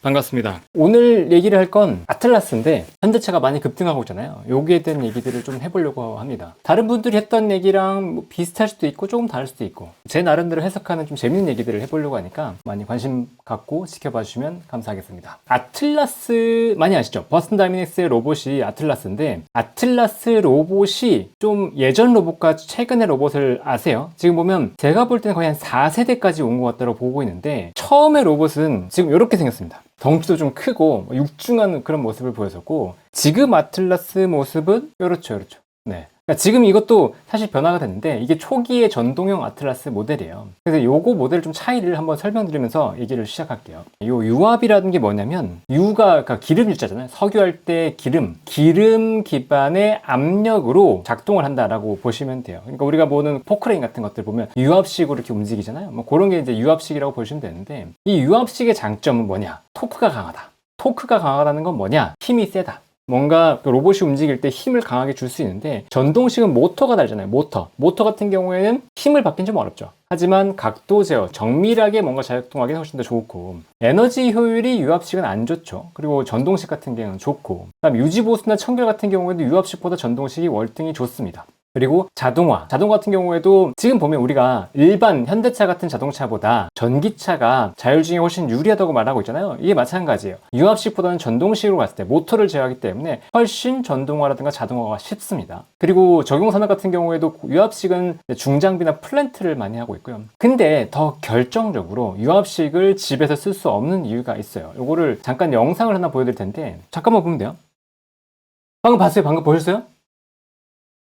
반갑습니다. 오늘 얘기를 할 건 아틀라스인데 현대차가 많이 급등하고 있잖아요. 여기에 대한 얘기들을 좀 해보려고 합니다. 다른 분들이 했던 얘기랑 뭐 비슷할 수도 있고 조금 다를 수도 있고 제 나름대로 해석하는 좀 재밌는 얘기들을 해보려고 하니까 많이 관심 갖고 지켜봐 주시면 감사하겠습니다. 아틀라스 많이 아시죠? 버스턴 다이내믹스의 로봇이 아틀라스인데 아틀라스 로봇이 좀 예전 로봇과 최근의 로봇을 아세요? 지금 보면 제가 볼 때는 거의 한 4세대까지 온 것 같다고 보고 있는데 처음에 로봇은 지금 이렇게 생겼습니다. 덩치도 좀 크고 육중한 그런 모습을 보였었고 지금 아틀라스 모습은 이렇죠. 네. 그러니까 지금 이것도 사실 변화가 됐는데 이게 초기의 전동형 아틀라스 모델이에요. 그래서 요거 모델 좀 차이를 한번 설명드리면서 얘기를 시작할게요. 요 유압이라는 게 뭐냐면 유가 그러니까 기름 유자잖아요. 석유할 때 기름 기반의 압력으로 작동을 한다라고 보시면 돼요. 그러니까 우리가 보는 포크레인 같은 것들 보면 유압식으로 이렇게 움직이잖아요. 뭐 그런 게 이제 유압식이라고 보시면 되는데 이 유압식의 장점은 뭐냐? 토크가 강하다. 토크가 강하다는 건 뭐냐? 힘이 세다. 뭔가 로봇이 움직일 때 힘을 강하게 줄 수 있는데 전동식은 모터가 다르잖아요. 모터 같은 경우에는 힘을 받긴 좀 어렵죠. 하지만 각도 제어, 정밀하게 뭔가 작동하기 훨씬 더 좋고 에너지 효율이 유압식은 안 좋죠. 그리고 전동식 같은 경우는 좋고 그다음 유지보수나 청결 같은 경우에도 유압식보다 전동식이 월등히 좋습니다. 그리고 자동화 같은 경우에도 지금 보면 우리가 일반 현대차 같은 자동차보다 전기차가 자율주행이 훨씬 유리하다고 말하고 있잖아요. 이게 마찬가지예요. 유압식보다는 전동식으로 갔을 때 모터를 제어하기 때문에 훨씬 전동화라든가 자동화가 쉽습니다. 그리고 적용산업 같은 경우에도 유압식은 중장비나 플랜트를 많이 하고 있고요. 근데 더 결정적으로 유압식을 집에서 쓸 수 없는 이유가 있어요. 요거를 잠깐 영상을 하나 보여드릴 텐데 잠깐만 보면 돼요. 방금 봤어요? 방금 보셨어요?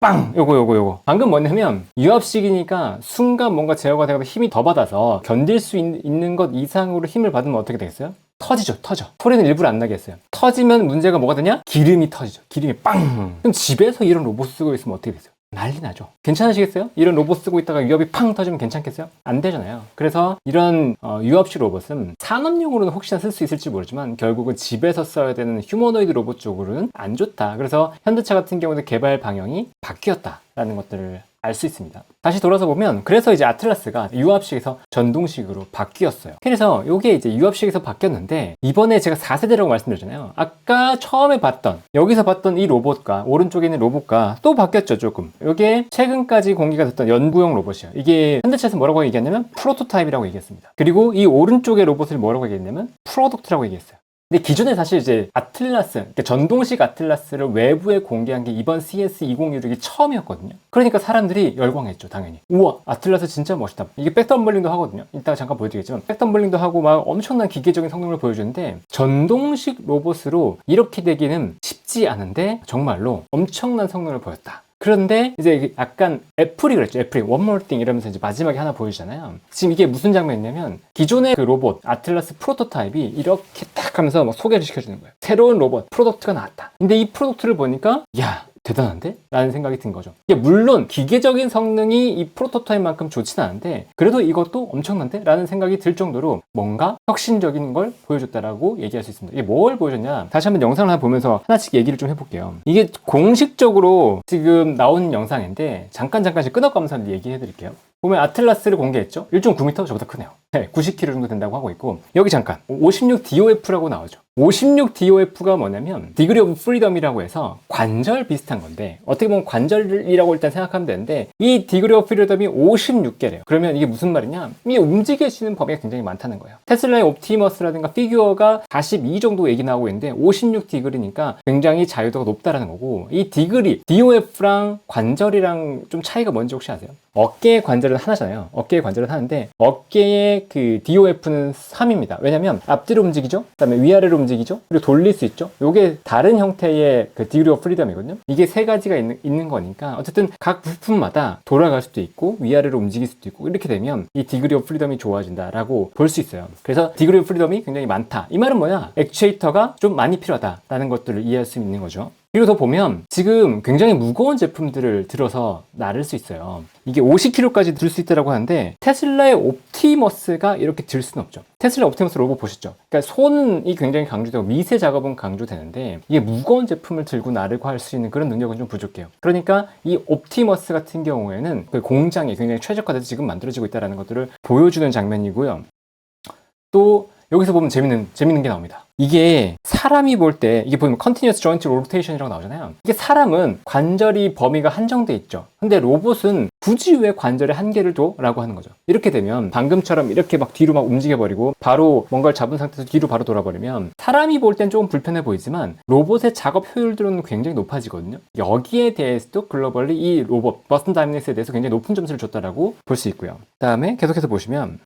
빵! 요거. 방금 뭐냐면, 유압식이니까 순간 뭔가 제어가 되고 힘이 더 받아서 견딜 수 있는 것 이상으로 힘을 받으면 어떻게 되겠어요? 터져. 소리는 일부러 안 나게 했어요. 터지면 문제가 뭐가 되냐? 기름이 터지죠. 기름이 빵! 그럼 집에서 이런 로봇 쓰고 있으면 어떻게 되세요? 난리 나죠. 괜찮으시겠어요? 이런 로봇 쓰고 있다가 유압이 팡 터지면 괜찮겠어요? 안 되잖아요. 그래서 이런 유압식 로봇은 산업용으로는 혹시나 쓸 수 있을지 모르지만 결국은 집에서 써야 되는 휴머노이드 로봇 쪽으로는 안 좋다. 그래서 현대차 같은 경우도 개발 방향이 바뀌었다라는 것들을 알 수 있습니다. 다시 돌아서 보면 그래서 이제 아틀라스가 유압식에서 전동식으로 바뀌었어요. 그래서 이게 이제 유압식에서 바뀌었는데 이번에 제가 4세대라고 말씀드렸잖아요. 아까 처음에 여기서 봤던 이 로봇과 오른쪽에 있는 로봇과 또 바뀌었죠, 조금. 이게 최근까지 공개가 됐던 연구용 로봇이에요. 이게 현대차에서 뭐라고 얘기했냐면 프로토타입이라고 얘기했습니다. 그리고 이 오른쪽의 로봇을 뭐라고 얘기했냐면 프로덕트라고 얘기했어요. 근데 기존에 사실 이제 아틀라스, 그러니까 전동식 아틀라스를 외부에 공개한 게 이번 CS2016이 처음이었거든요. 그러니까 사람들이 열광했죠, 당연히. 우와, 아틀라스 진짜 멋있다. 이게 백덤블링도 하거든요. 이따가 잠깐 보여드리겠지만 백덤블링도 하고 막 엄청난 기계적인 성능을 보여주는데 전동식 로봇으로 이렇게 되기는 쉽지 않은데 정말로 엄청난 성능을 보였다. 그런데 이제 약간 애플이 그랬죠. 애플이 One More Thing 이러면서 이제 마지막에 하나 보여주잖아요. 지금 이게 무슨 장면이냐면 기존의 그 로봇 아틀라스 프로토타입이 이렇게 딱 하면서 막 소개를 시켜주는 거예요. 새로운 로봇 프로덕트가 나왔다. 근데 이 프로덕트를 보니까 야 대단한데? 라는 생각이 든 거죠. 이게 물론 기계적인 성능이 이 프로토타입만큼 좋진 않은데 그래도 이것도 엄청난데? 라는 생각이 들 정도로 뭔가 혁신적인 걸 보여줬다라고 얘기할 수 있습니다. 이게 뭘 보여줬냐? 다시 한번 영상을 하나 보면서 하나씩 얘기를 좀 해볼게요. 이게 공식적으로 지금 나온 영상인데 잠깐씩 끊어가면서 얘기해 드릴게요. 보면 아틀라스를 공개했죠. 1.9m? 저보다 크네요. 네, 90kg 정도 된다고 하고 있고 여기 잠깐 56DOF라고 나오죠. 56DOF가 뭐냐면 Degree of Freedom이라고 해서 관절 비슷한 건데 어떻게 보면 관절이라고 일단 생각하면 되는데 이 Degree of Freedom이 56개래요. 그러면 이게 무슨 말이냐? 이게 움직여지는 범위가 굉장히 많다는 거예요. 테슬라의 옵티머스라든가 피규어가 42 정도 얘기 나오고 있는데 56디그리니까 굉장히 자유도가 높다라는 거고 이 디그리, DOF랑 관절이랑 좀 차이가 뭔지 혹시 아세요? 어깨의 관절은 하나잖아요. 어깨의 관절은 하나인데 어깨의 그 DOF는 3입니다. 왜냐면 앞뒤로 움직이죠. 그다음에 위아래로 움직이죠. 그리고 돌릴 수 있죠. 이게 다른 형태의 그 Degree of Freedom이거든요. 이게 세 가지가 있는 거니까 어쨌든 각 부품마다 돌아갈 수도 있고 위아래로 움직일 수도 있고 이렇게 되면 이 Degree of Freedom이 좋아진다라고 볼 수 있어요. 그래서 Degree of Freedom이 굉장히 많다. 이 말은 뭐냐? 액추에이터가 좀 많이 필요하다라는 것들을 이해할 수 있는 거죠. 그리고 더 보면 지금 굉장히 무거운 제품들을 들어서 나를 수 있어요. 이게 50kg까지 들 수 있다고 하는데 테슬라의 옵티머스가 이렇게 들 수는 없죠. 테슬라 옵티머스 로봇 보셨죠? 그러니까 손이 굉장히 강조되고 미세 작업은 강조되는데 이게 무거운 제품을 들고 나르고 할 수 있는 그런 능력은 좀 부족해요. 그러니까 이 옵티머스 같은 경우에는 그 공장이 굉장히 최적화돼서 지금 만들어지고 있다는 것들을 보여주는 장면이고요. 또 여기서 보면 재밌는 게 나옵니다. 이게 사람이 볼 때 이게 보면 Continuous Joint Rotation이라고 나오잖아요. 이게 사람은 관절이 범위가 한정돼 있죠. 근데 로봇은 굳이 왜 관절에 한계를 둬? 라고 하는 거죠. 이렇게 되면 방금처럼 이렇게 막 뒤로 막 움직여버리고 바로 뭔가를 잡은 상태에서 뒤로 바로 돌아버리면 사람이 볼 땐 조금 불편해 보이지만 로봇의 작업 효율들은 굉장히 높아지거든요. 여기에 대해서도 글로벌리 이 로봇 버스턴 다이내믹스에 대해서 굉장히 높은 점수를 줬다라고 볼 수 있고요. 다음에 계속해서 보시면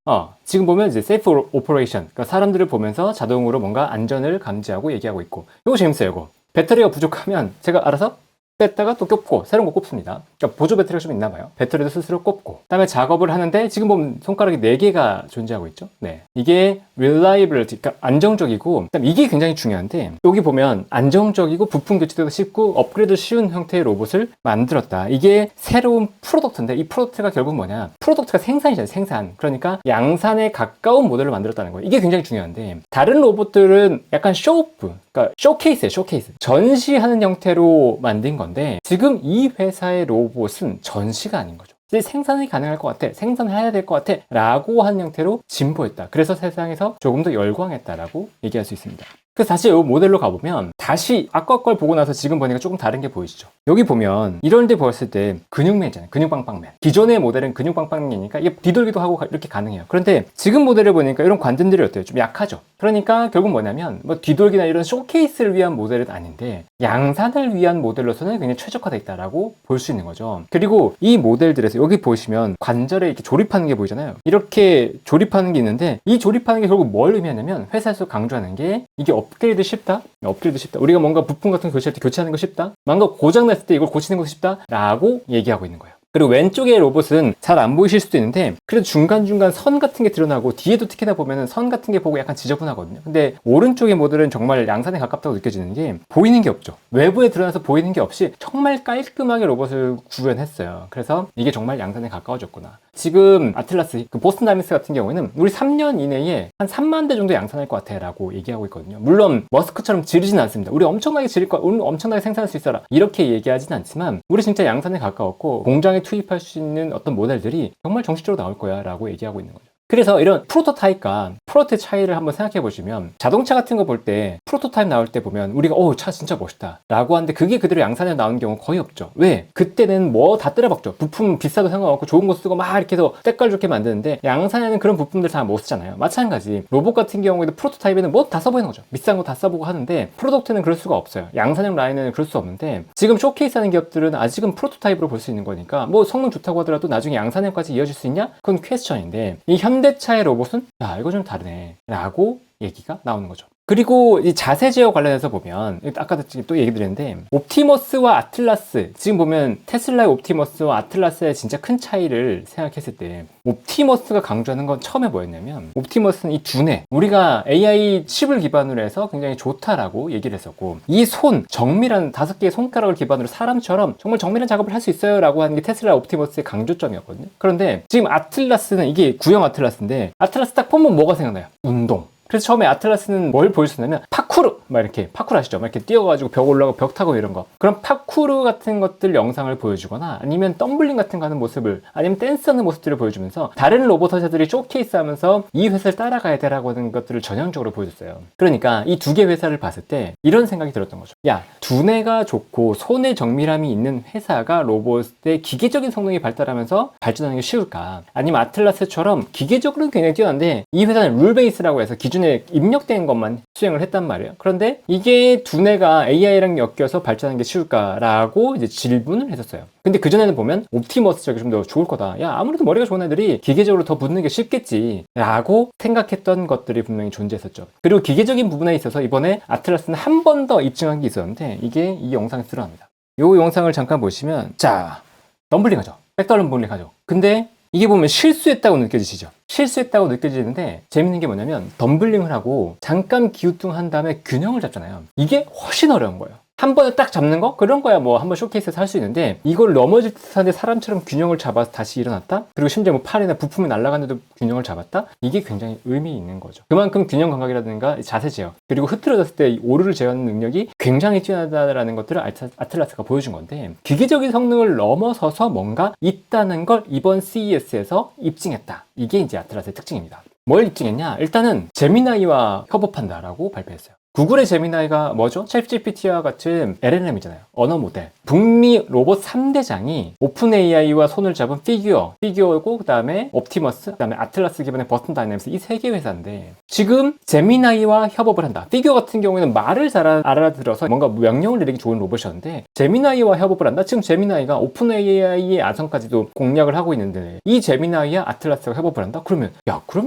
지금 보면 이제 Safe Operation, 그러니까 사람들을 보면서 자동으로 뭔가 안전을 감지하고 얘기하고 있고, 이거 재밌어요. 이거 배터리가 부족하면 제가 알아서 뺐다가 또 꼽고 새로운 거 꼽습니다. 그러니까 보조 배터리가 좀 있나 봐요. 배터리도 스스로 꼽고, 그다음에 작업을 하는데 지금 보면 손가락이 4개가 존재하고 있죠. 네, 이게 reliability, 그러니까 안정적이고, 그다음에 이게 굉장히 중요한데 여기 보면 안정적이고 부품 교체도 쉽고 업그레이드 쉬운 형태의 로봇을 만들었다. 이게 새로운 프로덕트인데 이 프로덕트가 결국 뭐냐? 프로덕트가 생산이잖아요. 생산. 그러니까 양산에 가까운 모델을 만들었다는 거예요. 이게 굉장히 중요한데 다른 로봇들은 약간 쇼오프, 그러니까 쇼케이스예요. 쇼케이스. 전시하는 형태로 만든 건데 지금 이 회사의 로봇은 전시가 아닌 거죠. 이제 생산이 가능할 것 같아, 생산해야 될 것 같아 라고 한 형태로 진보했다. 그래서 세상에서 조금 더 열광했다라고 얘기할 수 있습니다. 그래서 다시 이 모델로 가보면 다시 아까 걸 보고 나서 지금 보니까 조금 다른 게 보이시죠? 여기 보면 이런 데 보았을 때 근육맨이잖아요. 근육빵빵맨. 기존의 모델은 근육빵빵맨이니까 이게 뒤돌기도 하고 이렇게 가능해요. 그런데 지금 모델을 보니까 이런 관절들이 어때요? 좀 약하죠? 그러니까 결국 뭐냐면 뭐 뒤돌기나 이런 쇼케이스를 위한 모델은 아닌데 양산을 위한 모델로서는 굉장히 최적화되어 있다라고 볼 수 있는 거죠. 그리고 이 모델들에서 여기 보시면 관절에 이렇게 조립하는 게 보이잖아요. 이렇게 조립하는 게 있는데 이 조립하는 게 결국 뭘 의미하냐면 회사에서 강조하는 게 이게 업그레이드 쉽다? 업그레이드 쉽다. 우리가 뭔가 부품 같은 거 교체할 때 교체하는 거 쉽다? 뭔가 고장났을 때 이걸 고치는 거 쉽다? 라고 얘기하고 있는 거예요. 그리고 왼쪽의 로봇은 잘 안 보이실 수도 있는데 그래도 중간중간 선 같은 게 드러나고 뒤에도 특히나 보면은 선 같은 게 보고 약간 지저분하거든요. 근데 오른쪽의 모델은 정말 양산에 가깝다고 느껴지는 게 보이는 게 없죠. 외부에 드러나서 보이는 게 없이 정말 깔끔하게 로봇을 구현했어요. 그래서 이게 정말 양산에 가까워졌구나. 지금 아틀라스, 그 보스턴 다이내믹스 같은 경우에는 우리 3년 이내에 한 3만 대 정도 양산할 것 같아 라고 얘기하고 있거든요. 물론 머스크처럼 지르진 않습니다. 우리 엄청나게 지를 거야, 우리 엄청나게 생산할 수 있어라 이렇게 얘기하진 않지만 우리 진짜 양산에 가까웠고 공장에 투입할 수 있는 어떤 모델들이 정말 정식적으로 나올 거야 라고 얘기하고 있는 거죠. 그래서 이런 프로토타입과 프로토의 차이를 한번 생각해 보시면 자동차 같은 거 볼 때 프로토타입 나올 때 보면 우리가 차 진짜 멋있다 라고 하는데 그게 그대로 양산에 나오는 경우 거의 없죠. 왜? 그때는 뭐 다 때려박죠. 부품 비싸도 상관없고 좋은 거 쓰고 막 이렇게 해서 때깔 좋게 만드는데 양산에는 그런 부품들 다 못 쓰잖아요. 마찬가지 로봇 같은 경우에도 프로토타입에는 뭐 다 써보이는 거죠. 비싼 거 다 써보고 하는데 프로덕트는 그럴 수가 없어요. 양산형 라인에는 그럴 수 없는데 지금 쇼케이스 하는 기업들은 아직은 프로토타입으로 볼 수 있는 거니까 뭐 성능 좋다고 하더라도 나중에 양산형까지 이어질 수 있냐? 그건 퀘스천인데 이 현대차의 로봇은 이거 좀 다르네 라고 얘기가 나오는 거죠. 그리고 이 자세 제어 관련해서 보면 아까도 또 얘기 드렸는데 옵티머스와 아틀라스, 지금 보면 테슬라의 옵티머스와 아틀라스의 진짜 큰 차이를 생각했을 때 옵티머스가 강조하는 건 처음에 뭐였냐면 옵티머스는 이 두뇌, 우리가 AI 칩을 기반으로 해서 굉장히 좋다라고 얘기를 했었고 이 정밀한 5개의 손가락을 기반으로 사람처럼 정말 정밀한 작업을 할 수 있어요 라고 하는 게 테슬라 옵티머스의 강조점이었거든요. 그런데 지금 아틀라스는 이게 구형 아틀라스인데 아틀라스 딱 보면 뭐가 생각나요? 운동. 그래서 처음에 아틀라스는 뭘 보여줬냐면 파쿠르! 막 이렇게 파쿠르 아시죠? 막 이렇게 뛰어가지고 벽 올라가고 벽 타고 이런 거. 그런 파쿠르 같은 것들 영상을 보여주거나 아니면 덤블링 같은 거 하는 모습을, 아니면 댄스 하는 모습들을 보여주면서 다른 로봇 회사들이 쇼케이스 하면서 이 회사를 따라가야 되라고 하는 것들을 전형적으로 보여줬어요. 그러니까 이 두 개 회사를 봤을 때 이런 생각이 들었던 거죠. 야, 두뇌가 좋고 손의 정밀함이 있는 회사가 로봇의 기계적인 성능이 발달하면서 발전하는 게 쉬울까? 아니면 아틀라스처럼 기계적으로는 굉장히 뛰어난데 이 회사는 룰 베이스라고 해서 기준에 입력된 것만 수행을 했단 말이에요. 그런데 이게 두뇌가 AI랑 엮여서 발전하는 게 쉬울까라고 이제 질문을 했었어요. 근데 그전에는 보면 옵티머스 쪽이 좀 더 좋을 거다. 야, 아무래도 머리가 좋은 애들이 기계적으로 더 붙는 게 쉽겠지 라고 생각했던 것들이 분명히 존재했었죠. 그리고 기계적인 부분에 있어서 이번에 아틀라스는 한 번 더 입증한 게 있었는데 이게 이 영상에 드러납니다. 이 영상을 잠깐 보시면 자, 덤블링 하죠. 백덜럼블링 하죠. 근데 이게 보면 실수했다고 느껴지시죠? 실수했다고 느껴지는데 재밌는 게 뭐냐면 덤블링을 하고 잠깐 기우뚱한 다음에 균형을 잡잖아요. 이게 훨씬 어려운 거예요. 한 번에 딱 잡는 거? 그런 거야 뭐 한번 쇼케이스에서 할 수 있는데 이걸 넘어질 듯 하는데 사람처럼 균형을 잡아서 다시 일어났다? 그리고 심지어 뭐 팔이나 부품이 날아가는데도 균형을 잡았다? 이게 굉장히 의미 있는 거죠. 그만큼 균형 감각이라든가 자세 제어, 그리고 흐트러졌을 때 오류를 제어하는 능력이 굉장히 뛰어나다라는 것들을 아틀라스가 보여준 건데 기계적인 성능을 넘어서서 뭔가 있다는 걸 이번 CES에서 입증했다. 이게 이제 아틀라스의 특징입니다. 뭘 입증했냐? 일단은 제미나이와 협업한다라고 발표했어요. 구글의 제미나이가 뭐죠? 챗GPT와 같은 LLM이잖아요. 언어 모델. 북미 로봇 3대장이 오픈 AI와 손을 잡은 피규어고 그 다음에 옵티머스, 그 다음에 아틀라스 기반의 버튼 다이내믹스 이 세 개 회사인데 지금 제미나이와 협업을 한다. 피규어 같은 경우에는 말을 잘 알아들어서 뭔가 명령을 내리기 좋은 로봇이었는데 제미나이와 협업을 한다. 지금 제미나이가 오픈 AI의 아성까지도 공략을 하고 있는데 이 제미나이와 아틀라스가 협업을 한다? 그러면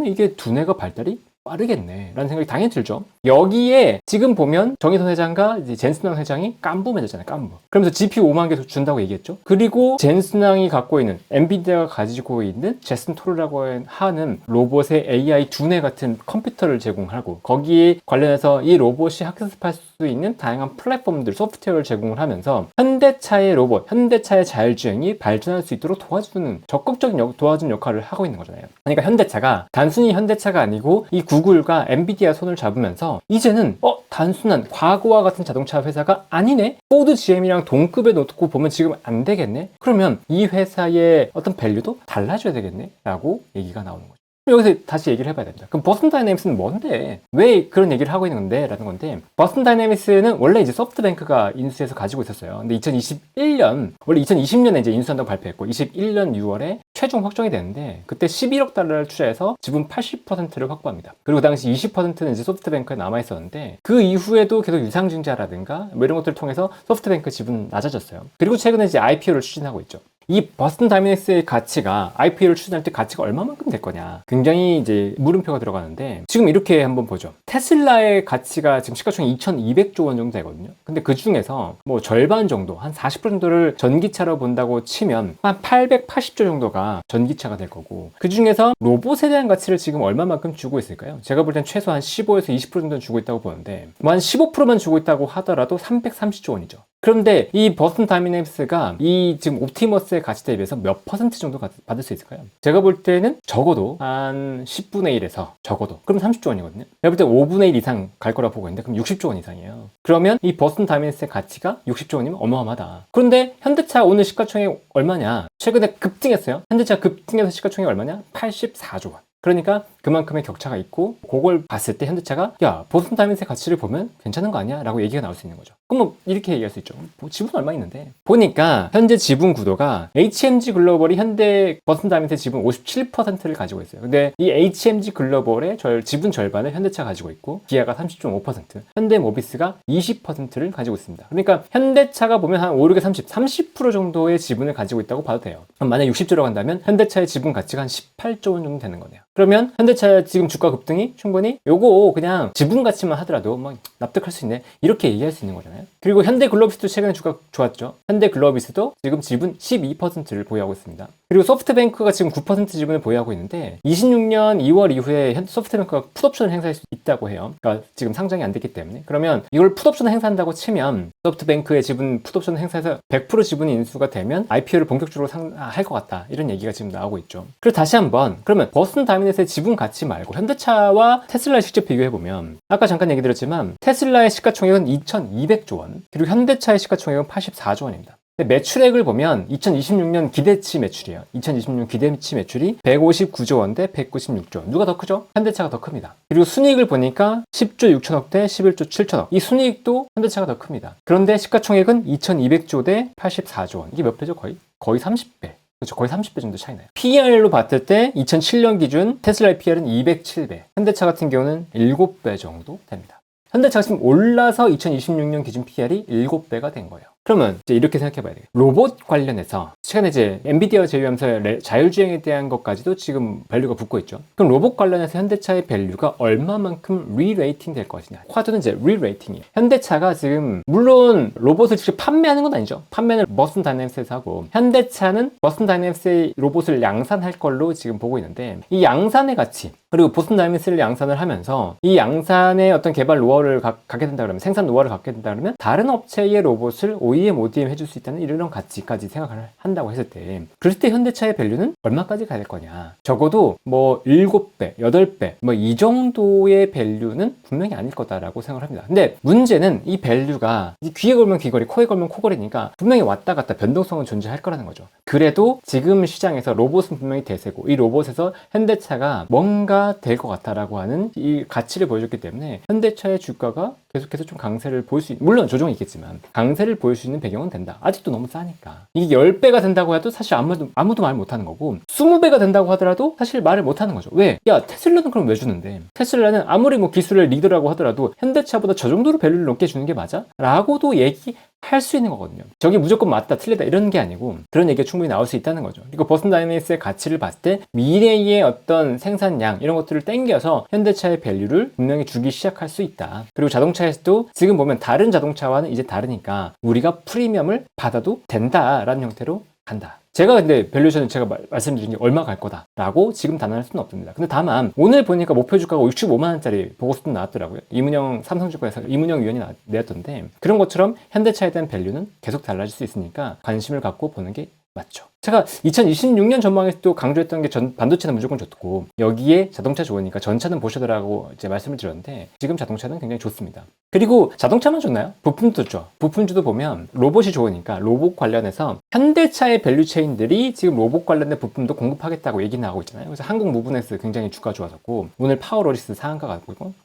이게 두뇌가 발달이 빠르겠네 라는 생각이 당연히 들죠. 여기에 지금 보면 정의선 회장과 이제 젠슨왕 회장이 깐부 맺었잖아요. 깐부. 그러면서 GPU 5만 개 준다고 얘기했죠. 그리고 젠슨왕이 갖고 있는 엔비디아가 가지고 있는 제슨 토르라고 하는 로봇의 AI 두뇌 같은 컴퓨터를 제공하고 거기에 관련해서 이 로봇이 학습할 수 있는 다양한 플랫폼들 소프트웨어를 제공을 하면서 현대차의 로봇, 현대차의 자율주행이 발전할 수 있도록 도와주는 적극적인 도와주는 역할을 하고 있는 거잖아요. 그러니까 현대차가 단순히 현대차가 아니고 이 구글과 엔비디아 손을 잡으면서 이제는 단순한 과거와 같은 자동차 회사가 아니네? 포드 GM이랑 동급에 놓고 보면 지금 안 되겠네? 그러면 이 회사의 어떤 밸류도 달라져야 되겠네? 라고 얘기가 나오는 거죠. 여기서 다시 얘기를 해봐야 됩니다. 그럼 버스턴 다이내믹스는 뭔데? 왜 그런 얘기를 하고 있는 건데? 라는 건데 버스턴 다이내믹스는 원래 이제 소프트뱅크가 인수해서 가지고 있었어요. 근데 2021년 원래 2020년에 이제 인수한다고 발표했고 21년 6월에 최종 확정이 되는데 그때 11억 달러를 투자해서 지분 80%를 확보합니다. 그리고 당시 20%는 이제 소프트뱅크에 남아 있었는데 그 이후에도 계속 유상증자라든가 뭐 이런 것들을 통해서 소프트뱅크 지분 낮아졌어요. 그리고 최근에 이제 IPO를 추진하고 있죠. 이 버스턴 다이내믹스의 가치가 IPO를 추진할 때 가치가 얼마만큼 될 거냐 굉장히 이제 물음표가 들어가는데 지금 이렇게 한번 보죠. 테슬라의 가치가 지금 시가총액 2200조 원 정도 되거든요. 근데 그 중에서 뭐 절반 정도 한 40% 정도를 전기차로 본다고 치면 한 880조 정도가 전기차가 될 거고 그 중에서 로봇에 대한 가치를 지금 얼마만큼 주고 있을까요? 제가 볼 땐 최소한 15에서 20% 정도는 주고 있다고 보는데 뭐 한 15%만 주고 있다고 하더라도 330조 원이죠. 그런데 이 버스턴 다이내믹스가 이 지금 옵티머스의 가치 대비해서 몇 퍼센트 정도 받을 수 있을까요? 제가 볼 때는 적어도 한 10분의 1에서 적어도 그럼 30조 원이거든요. 제가 볼 때 5분의 1 이상 갈 거라고 보고 있는데 그럼 60조 원 이상이에요. 그러면 이 버스턴 다이내믹스의 가치가 60조 원이면 어마어마하다. 그런데 현대차 오늘 시가총액 얼마냐? 최근에 급등했어요. 현대차 급등해서 시가총액 얼마냐? 84조 원. 그러니까 그만큼의 격차가 있고 그걸 봤을 때 현대차가 버스턴 다이내믹스의 가치를 보면 괜찮은 거 아니야? 라고 얘기가 나올 수 있는 거죠. 그럼 뭐 이렇게 얘기할 수 있죠. 뭐 지분 얼마 있는데 보니까 현재 지분 구도가 HMG 글로벌이 현대 버스턴 다이내믹스의 지분 57%를 가지고 있어요. 근데 이 HMG 글로벌의 지분 절반을 현대차가 가지고 있고 기아가 30.5%, 현대모비스가 20%를 가지고 있습니다. 그러니까 현대차가 보면 한 5, 6에 30% 정도의 지분을 가지고 있다고 봐도 돼요. 그럼 만약 60조로 간다면 현대차의 지분 가치가 한 18조 원 정도 되는 거네요. 그러면 현대차 지금 주가 급등이 충분히 요거 그냥 지분 가치만 하더라도 뭐 납득할 수 있네 이렇게 얘기할 수 있는 거잖아요. 그리고 현대글로비스도 최근에 주가 좋았죠. 현대글로비스도 지금 지분 12%를 보유하고 있습니다. 그리고 소프트뱅크가 지금 9% 지분을 보유하고 있는데 26년 2월 이후에 소프트뱅크가 풋옵션을 행사할 수 있다고 해요. 그러니까 지금 상장이 안 됐기 때문에 그러면 이걸 풋옵션을 행사한다고 치면 소프트뱅크의 지분 풋옵션을 행사해서 100% 지분이 인수가 되면 IPO를 본격적으로 할 것 같다 이런 얘기가 지금 나오고 있죠. 그리고 다시 한번 그러면 버스턴 다이내믹스의 지분 가치 말고 현대차와 테슬라를 직접 비교해보면 아까 잠깐 얘기 드렸지만 테슬라의 시가총액은 2200조 원 그리고 현대차의 시가총액은 84조 원입니다. 매출액을 보면 2026년 기대치 매출이에요. 2026년 기대치 매출이 159조 원 대 196조 원. 누가 더 크죠? 현대차가 더 큽니다. 그리고 순이익을 보니까 10조 6천억 대 11조 7천억. 이 순이익도 현대차가 더 큽니다. 그런데 시가총액은 2200조 대 84조 원. 이게 몇 배죠? 거의 30배. 그렇죠. 거의 30배 정도 차이 나요. PER로 봤을 때 2007년 기준 테슬라의 PER은 207배. 현대차 같은 경우는 7배 정도 됩니다. 현대차가 지금 올라서 2026년 기준 PER이 7배가 된 거예요. 그러면 이제 이렇게 생각해 봐야 돼요. 로봇 관련해서 최근에 이제 엔비디아 제휴하면서 자율주행에 대한 것까지도 지금 밸류가 붙고 있죠. 그럼 로봇 관련해서 현대차의 밸류가 얼마만큼 리레이팅 될 것이냐. 화두는 이제 리레이팅이에요. 현대차가 지금 물론 로봇을 직접 판매하는 건 아니죠. 판매는 버스턴 다이내믹스에서 하고 현대차는 버스턴 다이내믹스의 로봇을 양산할 걸로 지금 보고 있는데 이 양산의 가치 그리고 버스턴 다이내믹스를 양산을 하면서 이 양산의 어떤 개발 노하우를 갖게 된다 그러면 생산 노하우를 갖게 된다 그러면 다른 업체의 로봇을 OEM, ODM 해줄 수 있다는 이런 가치까지 생각을 한다고 했을 때 그럴 때 현대차의 밸류는 얼마까지 가야 될 거냐. 적어도 뭐 7배, 8배 뭐 이 정도의 밸류는 분명히 아닐 거다라고 생각을 합니다. 근데 문제는 이 밸류가 귀에 걸면 귀걸이, 코에 걸면 코걸이니까 분명히 왔다 갔다 변동성은 존재할 거라는 거죠. 그래도 지금 시장에서 로봇은 분명히 대세고 이 로봇에서 현대차가 뭔가 해야 될 것 같다라고 하는 이 가치를 보여줬기 때문에 현대차의 주가가 계속해서 좀 강세를 보일 수 물론 조정이 있겠지만 강세를 보일 수 있는 배경은 된다. 아직도 너무 싸니까. 이게 10배가 된다고 해도 사실 아무도 말 못하는 거고 20배가 된다고 하더라도 사실 말을 못하는 거죠. 왜? 야, 테슬라는 그럼 왜 주는데? 테슬라는 아무리 뭐 기술의 리더라고 하더라도 현대차보다 저 정도로 밸류를 높게 주는 게 맞아? 라고도 얘기할 수 있는 거거든요. 저게 무조건 맞다 틀리다 이런 게 아니고 그런 얘기가 충분히 나올 수 있다는 거죠. 그리고 버슨 다이내믹스의 가치를 봤을 때 미래의 어떤 생산량 이런 것들을 땡겨서 현대차의 밸류를 분명히 주기 시작할 수 있다. 그리고 자동차에서도 지금 보면 다른 자동차와는 이제 다르니까 우리가 프리미엄을 받아도 된다라는 형태로 간다. 제가 근데 밸류에이션은 제가 말씀드린 게 얼마 갈 거다라고 지금 단언할 수는 없습니다. 근데 다만 오늘 보니까 목표 주가가 65만 원짜리 보고서도 나왔더라고요. 이문영 삼성증권에서 이문영 위원이 내었던데 그런 것처럼 현대차에 대한 밸류는 계속 달라질 수 있으니까 관심을 갖고 보는 게 맞죠. 제가 2026년 전망에서 또 강조했던 게 반도체는 무조건 좋고 여기에 자동차 좋으니까 전차는 보셔더라고 이제 말씀을 드렸는데 지금 자동차는 굉장히 좋습니다. 그리고 자동차만 좋나요? 부품도 좋죠. 부품주도 보면 로봇이 좋으니까 로봇 관련해서 현대차의 밸류체인들이 지금 로봇 관련된 부품도 공급하겠다고 얘기 나오고 있잖아요. 그래서 한국 무브넥스 굉장히 주가 좋아졌고 오늘 파워로리스 상한가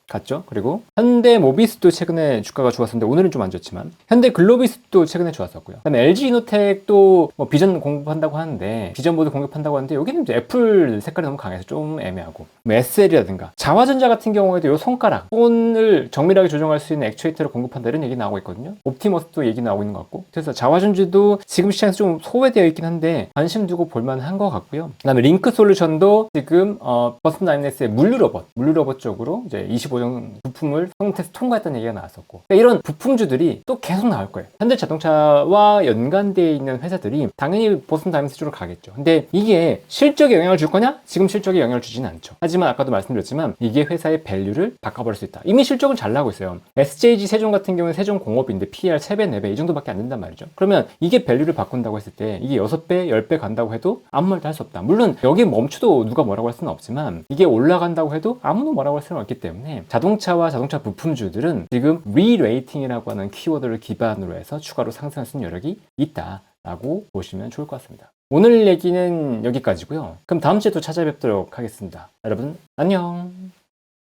갔죠. 그리고 현대 모비스도 최근에 주가가 좋았었는데 오늘은 좀 안 좋지만 현대 글로비스도 최근에 좋았었고요. 그다음에 LG 이노텍도 뭐 비전 공급한다고 하는데 비전보드 공급한다고 하는데 여기는 이제 애플 색깔이 너무 강해서 좀 애매하고 뭐 SL이라든가 자화전자 같은 경우에도 이 손가락 손을 정밀하게 조정할 수 있는 액추에이터를 공급한다 이런 얘기 나오고 있거든요. 옵티머스도 얘기 나오고 있는 것 같고 그래서 자화전지도 지금 시장에서 좀 소외되어 있긴 한데 관심 두고 볼만한 것 같고요. 그 다음에 링크 솔루션도 지금 버슨 다이내믹스의 물류 로봇 쪽으로 이제 25종 부품을 성능 테스트 통과했다는 얘기가 나왔었고 그러니까 이런 부품주들이 또 계속 나올 거예요. 현대자동차와 연관되어 있는 회사들이 당연히 버슨 다이내믹스 쪽으로 가겠죠. 근데 이게 실적에 영향을 줄 거냐? 지금 실적에 영향을 주지는 않죠. 하지만 아까도 말씀드렸지만 이게 회사의 밸류를 바꿔버릴 수 있다. 이미 실적은 잘 나고 있어요. SJG 세종 같은 경우는 세종공업인데 PER 3배, 4배 이 정도밖에 안 된단 말이죠. 그러면 이게 밸류를 바꾼다고 했을 때 이게 6배, 10배 간다고 해도 아무 말도 할 수 없다. 물론 여기 멈춰도 누가 뭐라고 할 수는 없지만 이게 올라간다고 해도 아무도 뭐라고 할 수는 없기 때문에 자동차와 자동차 부품주들은 지금 리레이팅이라고 하는 키워드를 기반으로 해서 추가로 상승할 수 있는 여력이 있다라고 보시면 좋을 것 같습니다. 오늘 얘기는 여기까지고요. 그럼 다음 주에 또 찾아뵙도록 하겠습니다. 여러분 안녕.